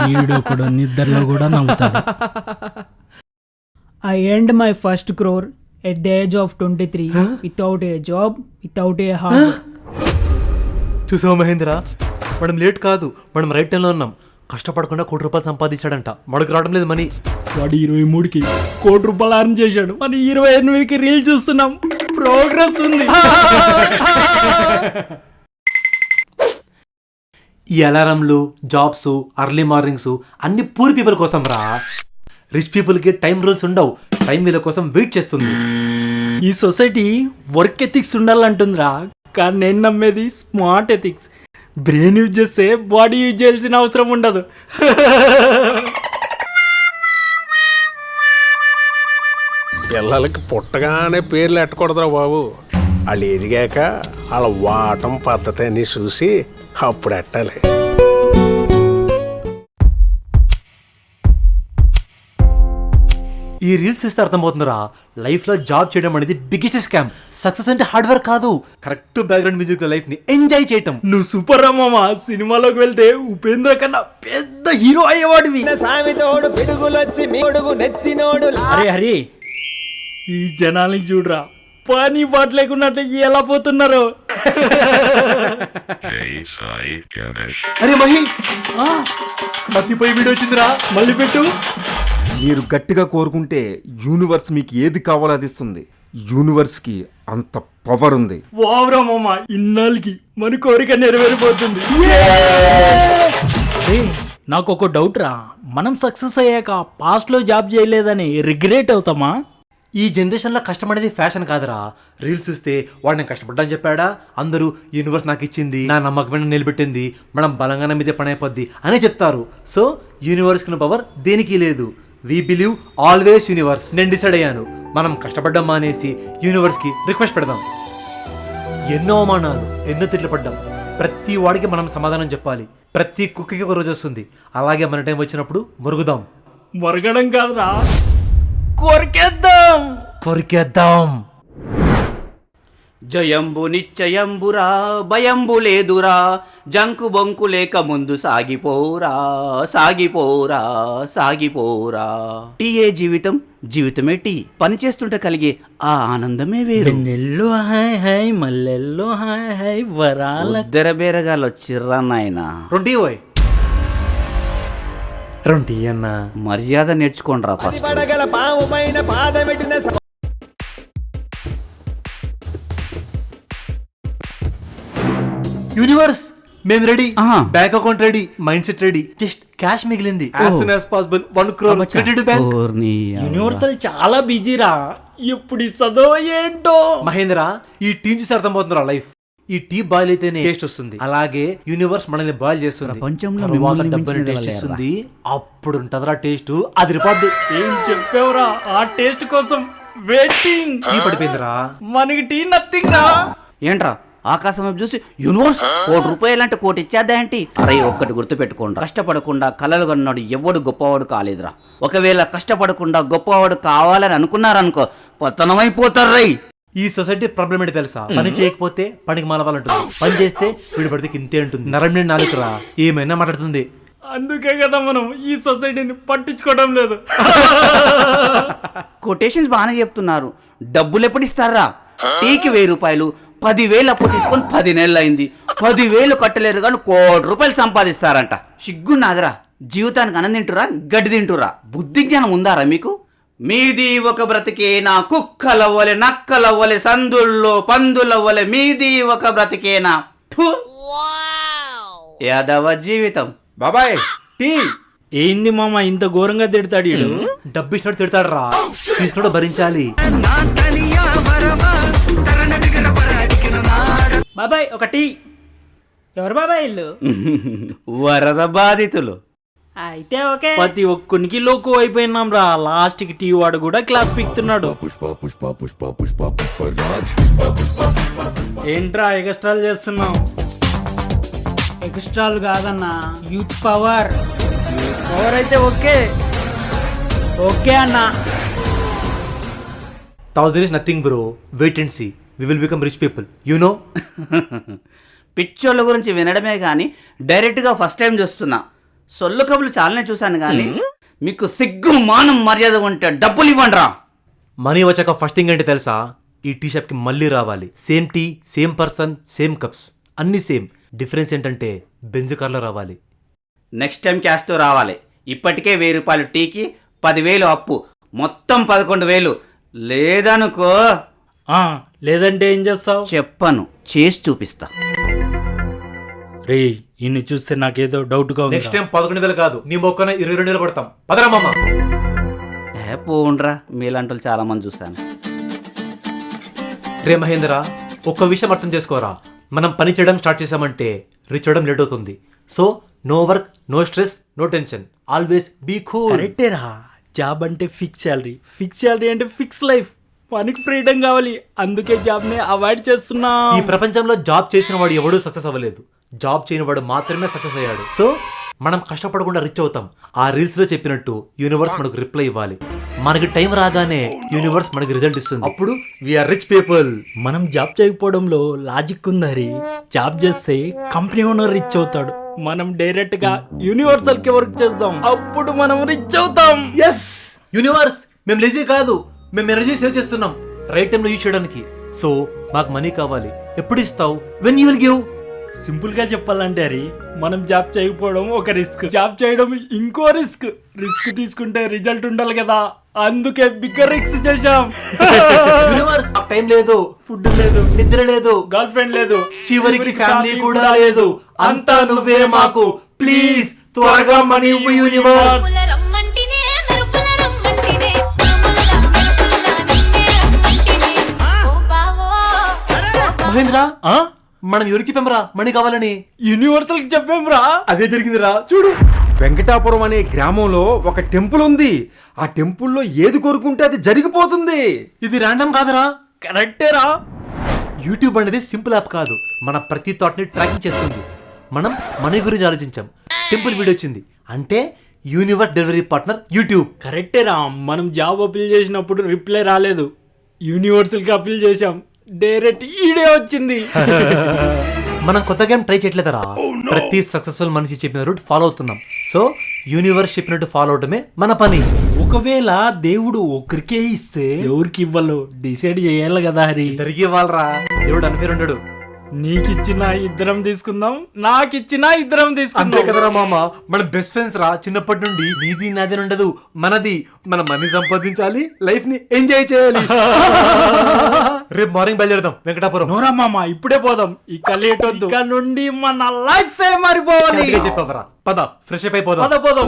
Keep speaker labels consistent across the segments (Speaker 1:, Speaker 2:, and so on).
Speaker 1: ఈడొకడు నిద్రలో కూడా నవ్వుతాడు.
Speaker 2: I earned my first crore at the age of 23 without a job, without a hard work.
Speaker 3: చూసావా మహేంద్ర, మనం late కాదు, మనం రైట్ టైంలో ఉన్నాం. కష్టపడకుండా ₹1,00,00,000 సంపాదించాడంట, మనకు రావడం లేదు మనీ.
Speaker 1: వాడు 23కి ₹1,00,00,000 అర్న్ చేశాడు, మనం 28కి రీల్ చూస్తున్నాం. ప్రోగ్రెస్ ఉంది.
Speaker 3: ఈ అలారంలు, జాబ్స్, అర్లీ మార్నింగ్స్ అన్ని పూర్ పీపుల్ కోసం రా. రిచ్ పీపుల్కి టైం రూల్స్ ఉండవు, టైం వీళ్ళ కోసం వెయిట్ చేస్తుంది.
Speaker 1: ఈ సొసైటీ వర్క్ ఎథిక్స్ ఉండాలంటుందిరా, కానీ నేను నమ్మేది స్మార్ట్ ఎథిక్స్. బ్రెయిన్ యూజ్ చేస్తే బాడీ యూజ్ చేయాల్సిన అవసరం ఉండదు.
Speaker 4: పిల్లలకి పుట్టగానే పేర్లు ఎట్టకూడదురా బాబు. వాళ్ళు ఎదిగాక వాళ్ళ వాటం పద్ధతి అని చూసి అప్పుడు ఎట్టాలి.
Speaker 3: ఈ రీల్స్ చూస్తే అర్థమవుతుందిరా, లైఫ్ లో జాబ్ చేయడం అనేది బిగ్గెస్ట్ స్కామ్. సక్సెస్ అంటే హార్డ్ వర్క్ కాదు, కరెక్ట్ బ్యాక్గ్రౌండ్ మ్యూజిక్ లైఫ్ ని ఎంజాయ్ చేయటం.
Speaker 1: నువ్వు సూపర్ రా మామ. సినిమాలోకి వెళ్తే ఉపేంద్ర కన్నా పెద్ద హీరో అయ్యేవాడివి. అరే హరి, ఈ జనాల్ని చూడరా, పని పాట లేకున్నట్టు ఎలా పోతున్నారు.
Speaker 3: అరే మహి, మత్తిపోయి వీడియో వచ్చిందిరా, మళ్ళీ పెట్టు.
Speaker 5: మీరు గట్టిగా కోరుకుంటే యూనివర్స్ మీకు ఏది కావాలో అది ఇస్తుంది. యూనివర్స్కి అంత పవర్ ఉంది.
Speaker 1: వావ్రా మామ, ఇన్నాళ్ళకి మన కోరిక నెరవేరిపోతుంది. నాకు ఒక డౌట్ రా, మనం సక్సెస్ అయ్యాక పాస్ట్ లో జాబ్ చేయలేదని రిగ్రెట్ అవుతామా?
Speaker 3: ఈ జనరేషన్లో కష్టం అనేది ఫ్యాషన్ కాదురా. రీల్స్ చూస్తే వాడు నేను కష్టపడ్డాని చెప్పాడా, అందరూ యూనివర్స్ నాకు ఇచ్చింది, నా నమ్మకమైన నిలబెట్టింది, మనం బలంగా మీదే పని అయిపోద్ది అని చెప్తారు. సో యూనివర్స్కి పవర్ దేనికి లేదు. We believe always universe. నేను డిసైడ్ అయ్యాను, మనం కష్టపడ్డం మానేసి యూనివర్స్కి రిక్వెస్ట్ పెడదాం. ఎన్నో అవమానాలు, ఎన్నో తిట్లు పడ్డాం, ప్రతి వాడికి మనం సమాధానం చెప్పాలి. ప్రతి కుక్కకి ఒక రోజు వస్తుంది, అలాగే మన టైం వచ్చినప్పుడు మురుగుదాం.
Speaker 1: మురగడం కాదురా, కొరికేద్దాం.
Speaker 3: కొరికేద్దాం.
Speaker 6: జయంబు నిశ్చయంబురా, భయంబు లేదురా, జంకు బొంకు లేక ముందు సాగిపోరా, సాగిపోరా, సాగిపోరా. టీయే జీవితం, జీవితమే టీ. పని చేస్తుంటే కలిగే ఆ ఆనందమే వేరు.
Speaker 1: నెల్లు హాయ్ హాయ్, మల్లెల్లో హాయ్ హాయ్, వరాల
Speaker 6: ఉద్దర బేరగాలు చిర్రా నాయన.
Speaker 3: 20 పోయ్ 20 అన్నా.
Speaker 6: మర్యాద నేర్చుకోండి రా ఫస్ట్.
Speaker 3: యూనివర్స్, మేము ready, bank account ready, mind set ready, just cash మిగిలింది. As soon as possible 1 crore credit bank.
Speaker 1: Universal చాలా బిజీరా, ఎప్పుడు ఇస్తుందో ఏంటో.
Speaker 3: మహేంద్ర, ఈ టీ చూసి అర్థమవుతుందిరా లైఫ్. ఈ టీ బాయిల్ అయితేనే టేస్ట్ వస్తుంది, అలాగే యూనివర్స్ మనల్ని బాయిల్ చేస్తుంది, డబ్బుని టేస్ట్ ఇస్తుంది. అప్పుడు ఉంటదిరా టేస్ట్, అది రిపోద్ది.
Speaker 1: ఏం చెప్పావురా, ఆ టేస్ట్ కోసం వెయిటింగ్.
Speaker 3: టీ పడిపోయిందిరా,
Speaker 1: మనకి టీ నథింగ్ రా.
Speaker 6: ఏంట్రా ఆకాశం వైపు చూసి యూనివర్స్ ₹1,00,00,000 అంటే 1,00,00,000 ఇచ్చేద్దా ఏంటి? అరే ఒక్కటి గుర్తు పెట్టుకోండి, కష్టపడకుండా కలలు కన్నాడు ఎవడు గొప్పవాడు కాలేదురా. ఒకవేళ కష్టపడకుండా గొప్పవాడు కావాలని అనుకున్నారనుకో, పతనమైపోతారు రై.
Speaker 3: ఈ సొసైటీ ప్రాబ్లం ఏంటి తెలుసా? పని చేయకపోతే పనికి మాలవాలంటుంది, పని చేస్తే వీడి పడితే ఇంతే ఉంటుంది. నరం నాలుగురా ఏమైనా మాట్లాడుతుంది.
Speaker 1: అందుకే కదా మనం ఈ సొసైటీని పట్టించుకోవడం లేదు.
Speaker 6: కొటేషన్స్ బాగానే చెప్తున్నారు, డబ్బులు ఎప్పుడు ఇస్తారా? టీకి ₹1000, 10,000 అప్పు తీసుకొని 10 నెలలు అయింది, 10,000 కట్టలేరు కానీ ₹1,00,00,000 సంపాదిస్తారంట. సిగ్గున్నాదిరా. జీవితానికి అన్నం తింటురా, గడ్డి తింటురా? బుద్ధి జ్ఞానం ఉందారా మీకు? మీది ఒక బ్రతికేనా, కుక్కలవ్వలే, నక్కలవ్వలే, సందుల్లో పందులవ్వలే, మీది ఒక బ్రతికేనా. యాదవ జీవితం.
Speaker 5: బాబాయ్ టీ.
Speaker 1: ఏంది మామ ఇంత ఘోరంగా తిడతాడు వీడు?
Speaker 3: డబ్బు ఇచ్చినట్టు తిడతాడు రా, తీసుకుంటూ భరించాలి.
Speaker 1: బాబాయ్ ఒక టీ. ఎవరు బాబాయ్ ఇల్లు?
Speaker 6: వరద బాధితులు.
Speaker 1: అయితే ఓకే. ప్రతి ఒక్కరికి లోకు అయిపోయినాం రా, లాస్ట్ కి టీ వాడు కూడా క్లాస్ పీక్తున్నాడు. ఏంట్రా ఎక్స్ట్రాలు చేస్తున్నావు?
Speaker 2: ఎక్స్ట్రాలు కాదన్నా, యూత్ పవర్.
Speaker 1: పవర్ అయితే ఓకే
Speaker 2: ఓకే అన్నా.
Speaker 3: 1000 is nothing bro, wait and see. We will become rich people you know.
Speaker 6: పిచ్చోళ్ళ గురించి వినడమే కానీ డైరెక్ట్గా ఫస్ట్ టైం చూస్తున్నా. సొల్లు కబులు చాలానే చూశాను కానీ మీకు సిగ్గు మానం మర్యాద ఉంటే డబ్బులు ఇవ్వండి రా.
Speaker 3: మనీ వచ్చాక ఫస్ట్ థింగ్ ఏంటి తెలుసా, ఈ టీ షాప్కి మళ్ళీ రావాలి. Same tea, same person, same cups, అన్నీ సేమ్. డిఫరెన్స్ ఏంటంటే బెంజ్ కార్లో రావాలి.
Speaker 6: నెక్స్ట్ టైం క్యాష్తో రావాలి. ఇప్పటికే 1000 రూపాయలు టీకి, 10,000 అప్పు, మొత్తం 11,000. లేదనుకో
Speaker 1: లేదంటే ఏం చేస్తావు?
Speaker 6: చెప్పను, చేసి చూపిస్తా.
Speaker 1: రే ఇన్ని చూస్తే నాకేదో డౌట్గా ఉంది.
Speaker 3: నెక్స్ట్ టైం 11,000 కాదు, నీ మొక్కన 22,000 కొడతాం. పదరా మామ.
Speaker 6: పోండ్రా, మీలాంటి వాళ్ళు చాలా మంది చూశాను.
Speaker 3: రే మహేంద్ర, ఒక్క విషయం అర్థం చేసుకోరా. మనం పని చేయడం స్టార్ట్ చేసామంటే రీచ్ అవ్వడం లేట్ అవుతుంది. So no work, no stress, no tension, always be cool.
Speaker 1: కరెక్టేరా. జాబ్ అంటే ఫిక్స్ శాలరీ అంటే ఫిక్స్ లైఫ్. పనికి ఫ్రీడమ్ కావాలి, అందుకే జాబ్ని అవాయిడ్ చేస్తున్నా.
Speaker 3: ఈ ప్రపంచంలో జాబ్ చేసిన వాడు ఎవడూ సక్సెస్ అవ్వలేదు, జాబ్ చేయని వాడు మాత్రమే సక్సెస్ అయ్యాడు. సో మనం కష్టపడకుండా రిచ్ అవుతాం. ఆ రీల్స్ లో చెప్పినట్టు యూనివర్స్ మనకు రిప్లై ఇవ్వాలి. మనకి టైం రాగానే యూనివర్స్ మనకి రిజల్ట్ ఇస్తుంది. అప్పుడు వీఆర్ రిచ్ పీపుల్.
Speaker 1: మనం జాబ్ చేయకపోవడంలో లాజిక్ ఉంది హరి. జాబ్ చేస్తే కంపెనీ ఓనర్ రిచ్ అవుతాడు, మనం డైరెక్ట్ గా యూనివర్సల్ కి వర్క్ చేస్తాం, అప్పుడు మనం రిచ్ అవుతాం.
Speaker 3: ఎస్ యూనివర్స్, మేము లేజీ కాదు, మేము ఎనర్జీ సేవ్ చేస్తున్నాం రైట్ టైంలో యూజ్ చేయడానికి. సో మాకు మనీ కావాలి. ఎప్పుడు ఇస్తావు? When you will give.
Speaker 1: Simple గా చెప్పాలంటే హరి, మనం జాబ్ చేయకపోవడం ఒక రిస్క్, జాబ్ చేయడం ఇంకో రిస్క్. రిస్క్ తీసుకుంటే రిజల్ట్ ఉండాలి కదా, అందుకే బిగ్గర్ రిస్క్ చేశాం.
Speaker 3: యూనివర్స్, టైం లేదు,
Speaker 1: ఫుడ్ లేదు,
Speaker 3: నిద్ర లేదు,
Speaker 1: గర్ల్ ఫ్రెండ్ లేదు,
Speaker 3: చివరికి ఫ్యామిలీ కూడా లేదు. అంతా నువ్వే మాకు. ప్లీజ్ త్వరగా మనీ ఇవ్వు యూనివర్స్. మహేంద్ర, మనం ఎవరికి పెంపరా మనీ కావాలని?
Speaker 1: యూనివర్సల్ కి చెప్పాం రా.
Speaker 3: అదే జరిగిందిరా. చూడు,
Speaker 5: వెంకటాపురం అనే గ్రామంలో ఒక టెంపుల్ ఉంది. ఆ టెంపుల్లో ఏది కోరుకుంటే అది జరిగిపోతుంది.
Speaker 3: ఇది ర్యాండమ్ కాదురా,
Speaker 1: కరెక్టేరా.
Speaker 3: యూట్యూబ్ అనేది సింపుల్ యాప్ కాదు, మన ప్రతి థాట్ ని ట్రాకింగ్ చేస్తుంది. మనం మనీ గురించి ఆలోచించాం, టెంపుల్ వీడియో వచ్చింది అంటే యూనివర్స్ డెలివరీ పార్ట్నర్ యూట్యూబ్.
Speaker 1: కరెక్టేరా. మనం జాబ్ అప్పీల్ చేసినప్పుడు రిప్లై రాలేదు, యూనివర్సల్ కి అప్పీల్ చేశాం, డైరెక్ట్ ఈడే వచ్చింది.
Speaker 3: మనం కొత్త గేమ్ ట్రై చేయట్లేదరా, ప్రతి సక్సెస్ఫుల్ మనిషి చెప్పిన రూట్ ఫాలో అవుతున్నాం. సో యూనివర్స్ చెప్పినట్టు ఫాలో అవడమే మన పని.
Speaker 1: ఒకవేళ దేవుడు ఒకరికే ఇస్తే ఎవరికి ఇవ్వాలో డిసైడ్ చేయాలి కదా హరి.
Speaker 3: తిరిగి ఇవ్వాలరా, దేవుడు అన్ఫేర్ ఉండడు.
Speaker 1: నీకిచ్చిన ఇద్దరం తీసుకుందాం, నాకిచ్చిన ఇద్దరం
Speaker 3: అంతే
Speaker 1: తీసుకుందాం.
Speaker 3: కదరా మామ, మన బెస్ట్ ఫ్రెండ్స్ రా. చిన్నప్పటి నుండి నీది నాది ఉండదు, మనది. మనం మనీ సంపాదించాలి, లైఫ్ ని ఎంజాయ్ చేయాలి. రేపు మార్నింగ్ బయలుదేరదాం వెంకటాపురం.
Speaker 1: నోరా మామ, ఇప్పుడే పోదాం, ఇక లేట్ వద్దు. ఇక నుండి మన లైఫ్ మారిపోవాలి.
Speaker 3: చెప్పవరా, పద ఫ్రెష్ అప్ అయిపోదాం.
Speaker 1: పద పోదాం.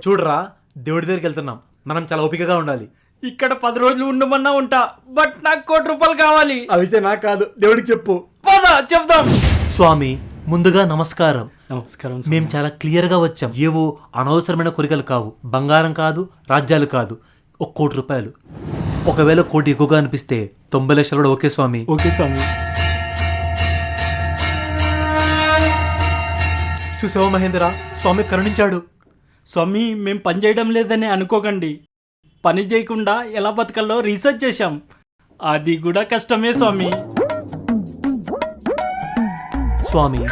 Speaker 3: చూడరా, దేవుడి దగ్గరికి వెళ్తున్నాం, మనం చాలా ఓపికగా ఉండాలి.
Speaker 1: ఇక్కడ 10 రోజులు ఉండమన్నా ఉంటా, బట్ నాకు 1 కోటి రూపాయలు కావాలి.
Speaker 3: ఆ విషయం నాకు కాదు, దేవుడికి చెప్పు.
Speaker 1: పద చెప్దాం.
Speaker 3: స్వామి, ముందుగా నమస్కారం.
Speaker 1: నమస్కారం.
Speaker 3: మేము చాలా క్లియర్ గా వచ్చాం. ఏవో అనవసరమైన కోరికలు కావు, బంగారం కాదు, రాజ్యాలు కాదు, 1 కోటి రూపాయలు. ఒకవేళ 1 కోటి ఎక్కువగా అనిపిస్తే 90 లక్షలు కూడా ఓకే స్వామి.
Speaker 1: ఓకే స్వామి.
Speaker 3: చూసావా మహేంద్ర, స్వామి కరుణించాడు.
Speaker 1: స్వామి, మేము పని చేయడం లేదని అనుకోకండి, పని చేయకుండా ఎలా బతకాలో రీసెర్చ్ చేశాం, అది కూడా కష్టమే స్వామి.
Speaker 3: స్వామి,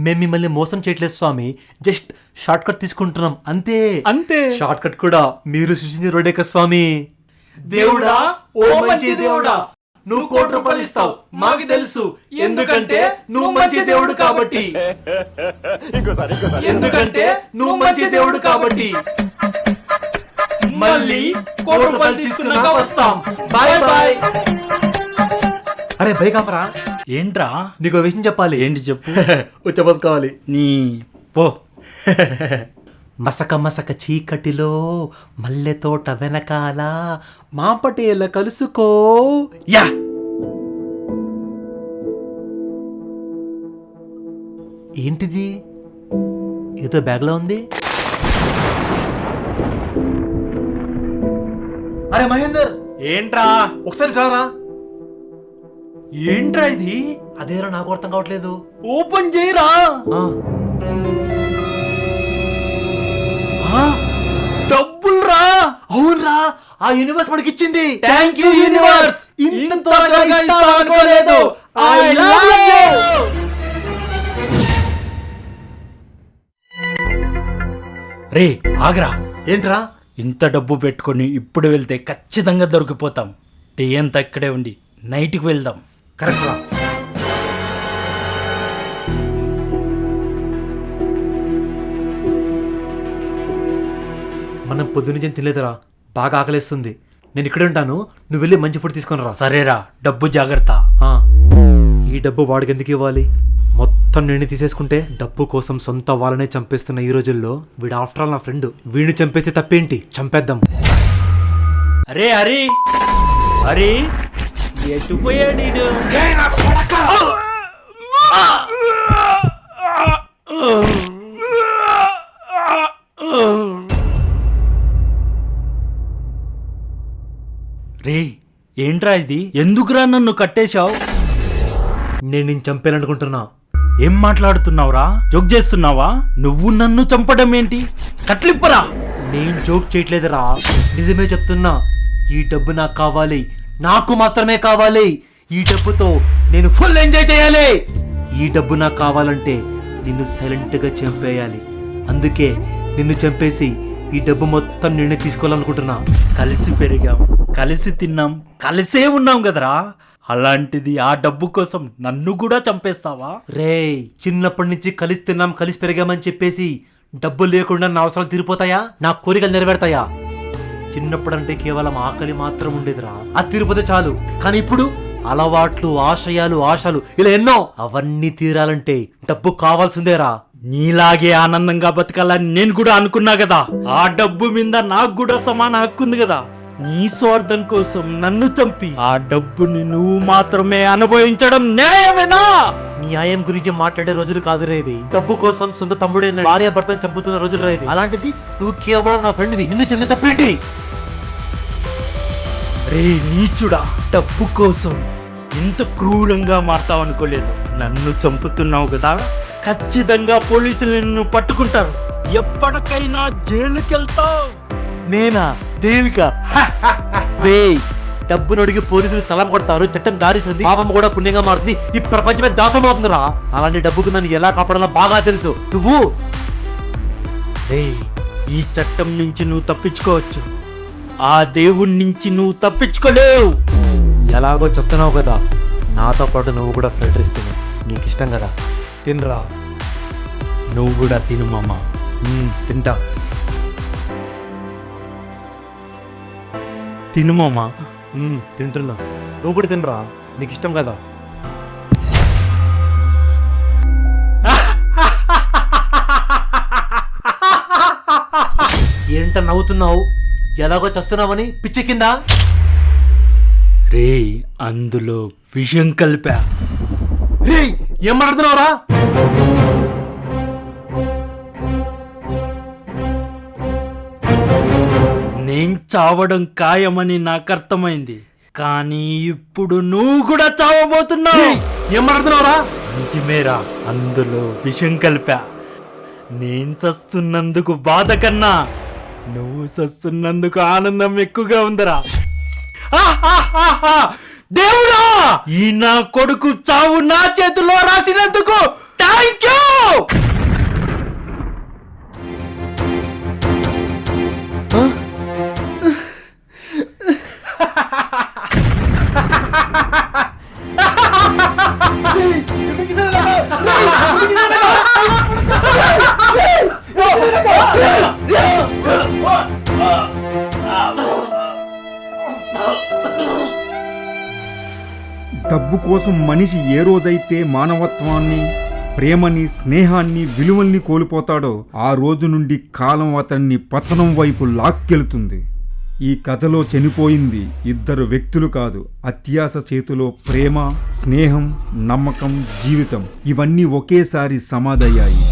Speaker 3: మేము మిమ్మల్ని మోసం చేయట్లేదు స్వామి, జస్ట్ షార్ట్ కట్ తీసుకుంటున్నాం అంతే.
Speaker 1: అంతే.
Speaker 3: షార్ట్ కట్ కూడా మీరు సృష్టించిన రోడే కదా స్వామి. దేవుడా, ఓ మంచి దేవుడా, నువ్వు 1 కోటి రూపాయలు ఇస్తావు మాకు తెలుసు, ఎందుకంటే నువ్వు మంచి దేవుడు కాబట్టి. ఎందుకంటే నువ్వు మంచి దేవుడు కాబట్టి. మళ్ళీ 1 కోటి రూపాయలు తీసుకున్నాక వస్తాం. Bye bye. అరే బై కాపరా,
Speaker 1: ఏంట్రా?
Speaker 3: నీకు విషయం చెప్పాలి.
Speaker 1: ఏంటి చెప్పు.
Speaker 3: ఉచ్చపోసుకోవాలి.
Speaker 1: నీ పో.
Speaker 3: మసక మసక చీకటిలో మల్లె తోట వెనకాల మాపటేల కలుసుకో. యా, ఏంటిది? ఏదో బ్యాగ్లో ఉంది. అరే మహేందర్,
Speaker 1: ఏంట్రా?
Speaker 3: ఒకసారి రారా.
Speaker 1: ఏంట్రా ఇది?
Speaker 3: అదేరా నాకు అర్థం కావట్లేదు.
Speaker 1: ఓపెన్ చేయరా. డబ్బులు రా.
Speaker 3: అవునరా, ఆ యూనివర్స్ మనకి ఇచ్చింది.
Speaker 1: థ్యాంక్ యూ యూనివర్స్, ఇంత త్వరగా ఇస్తావు అనుకోలేదు. I love you. రే ఆగ్రా,
Speaker 3: ఏంట్రా?
Speaker 1: ఇంత డబ్బు పెట్టుకొని ఇప్పుడు వెళ్తే ఖచ్చితంగా దొరికిపోతాం. డే అంతా ఇక్కడే ఉండి నైట్కి వెళ్దాం.
Speaker 3: కరెక్ట్ రా. మనం పొద్దున్నే తినలేదురా, బాగా ఆకలేస్తుంది. నేను ఇక్కడే ఉంటాను, నువ్వు వెళ్ళి మంచి ఫుడ్ తీసుకొని రా.
Speaker 1: సరేరా, డబ్బు జాగ్రత్త.
Speaker 3: ఈ డబ్బు వాడికి ఎందుకు ఇవ్వాలి? మొత్తం నేను తీసేసుకుంటే డబ్బు కోసం సొంత వాళ్ళనే చంపేస్తున్న ఈ రోజుల్లో వీడు ఆఫ్టర్ ఆల్ నా ఫ్రెండ్. వీడిని చంపేస్తే తప్పేంటి, చంపేద్దాం.
Speaker 1: అరే హరి, హరి ఎట్టుపోయాడు ఈడు? రే ఏంట్రా ఇది? ఎందుకురా నన్ను కట్టేశావు?
Speaker 3: నేను నిన్ను చంపేయాలనుకుంటున్నా.
Speaker 1: ఏం మాట్లాడుతున్నావురా? జోక్ చేస్తున్నావా? నువ్వు నన్ను చంపడం ఏంటి? కట్లిప్పరా.
Speaker 3: నేను జోక్ చేయట్లేదురా, నిజమే చెప్తున్నా. ఈ డబ్బు నాకు కావాలి, నాకు మాత్రమే కావాలి. ఈ డబ్బుతో నేను ఫుల్ ఎంజాయ్ చేయాలి. ఈ డబ్బు నాకు కావాలంటే నిన్ను సైలెంట్ గా చంపేయాలి. అందుకే నిన్ను చంపేసి ఈ డబ్బు మొత్తం నేనే తీసుకోవాలనుకుంటున్నా.
Speaker 1: కలిసి పెరిగాం, కలిసి తిన్నాం, కలిసే ఉన్నాం కదరా. అలాంటిది ఆ డబ్బు కోసం నన్ను కూడా చంపేస్తావా?
Speaker 3: రేయ్, చిన్నప్పటి నుంచి కలిసి తిన్నాం, కలిసి పెరిగామని చెప్పేసి డబ్బు లేకుండా నా అవసరాలు తీరిపోతాయా? నా కోరికలు నెరవేరుతాయా? చిన్నప్పుడంటే కేవలం ఆకలి మాత్రం ఉండేదిరా, అది తీరిపోతే చాలు. కానీ ఇప్పుడు అలవాట్లు, ఆశయాలు, ఆశలు ఇలా ఎన్నో. అవన్నీ తీరాలంటే డబ్బు కావాల్సిందేరా.
Speaker 1: నీలాగే ఆనందంగా బతకాలని నేను కూడా అనుకున్నా కదా. ఆ డబ్బు మీద నాకు కూడా సమాన హక్కు ఉంది కదా. నీ స్వార్థం కోసం నన్ను చంపి ఆ డబ్బుని నువ్వు మాత్రమే అనుభవించడం న్యాయమేనా?
Speaker 3: న్యాయం గురించి మాట్లాడే రోజులు కాదు రేవి. డబ్బు కోసం సొంత తమ్ముడే భార్య భర్తను చంపుతున్న రోజులు రేవి. అలాంటిది నువ్వు కేవలం నా ఫ్రెండ్వి, నిన్ను చెందిన తప్పేంటి?
Speaker 1: రే నీచుడా, డబ్బు కోసం ఇంత క్రూరంగా మారుతావు అనుకోలేదు. నన్ను చంపుతున్నావు కదా, ఖచ్చితంగా పోలీసులు నిన్ను పట్టుకుంటారు. ఎప్పటికైనా జైలుకెళ్తావు.
Speaker 3: నేనా? జైలుకా? రేయ్, డబ్బును అడిగి పోలీసులు సలాం కొడతారు, చట్టం దారిస్తుంది, పాపం కూడా పుణ్యంగా మారుతుంది, ఈ ప్రపంచమే దాసం అవుతుందిరా. అలాంటి డబ్బుకు నన్ను ఎలా కాపాడాలో బాగా తెలుసు. నువ్వు
Speaker 1: ఈ చట్టం నుంచి నువ్వు తప్పించుకోవచ్చు, ఆ దేవుడి నుంచి నువ్వు తప్పించుకోలేవు.
Speaker 3: ఎలాగో చెప్తున్నావు కదా, నాతో పాటు నువ్వు కూడా ఫ్లైట్ ఇస్తున్నావు. నీకు ఇష్టం కదా, తినరా.
Speaker 1: నువ్వు కూడా తిను మామ.
Speaker 3: తింటా.
Speaker 1: తిను మామ.
Speaker 3: తింటున్నా. నువ్వు కూడా తినరా, నీకు ఇష్టం కదా. ఏంట నవ్వుతున్నావు? ఎలాగో చస్తున్నావని పిచ్చి కింద?
Speaker 1: రే అందులో విషయం కలిపా.
Speaker 3: ఏం మాట్లాడుతున్నావురా?
Speaker 1: నేను చావడం ఖాయమని నాకు అర్థమైంది, కానీ ఇప్పుడు నువ్వు కూడా చావబోతున్నావు.
Speaker 3: ఏం మాట్లాడుతున్నావురా?
Speaker 1: నిజమేరా, అందులో విషయం కలిపా. నేను చస్తున్నందుకు బాధ కన్నా నువ్వు చస్తున్నందుకు ఆనందం ఎక్కువగా ఉందిరా. దేవుడా, ఈ నా కొడుకు చావు నా చేతిలో రాసినందుకు థ్యాంక్ యూ.
Speaker 5: డబ్బు కోసం మనిషి ఏ రోజైతే మానవత్వాన్ని, ప్రేమని, స్నేహాన్ని, విలువల్ని కోల్పోతాడో ఆ రోజు నుండి కాలం అతన్ని పతనం వైపు లాక్కెళ్తుంది. ఈ కథలో చనిపోయింది ఇద్దరు వ్యక్తులు కాదు, అత్యాశ చేతిలో ప్రేమ, స్నేహం, నమ్మకం, జీవితం ఇవన్నీ ఒకేసారి సమాధయ్యాయి.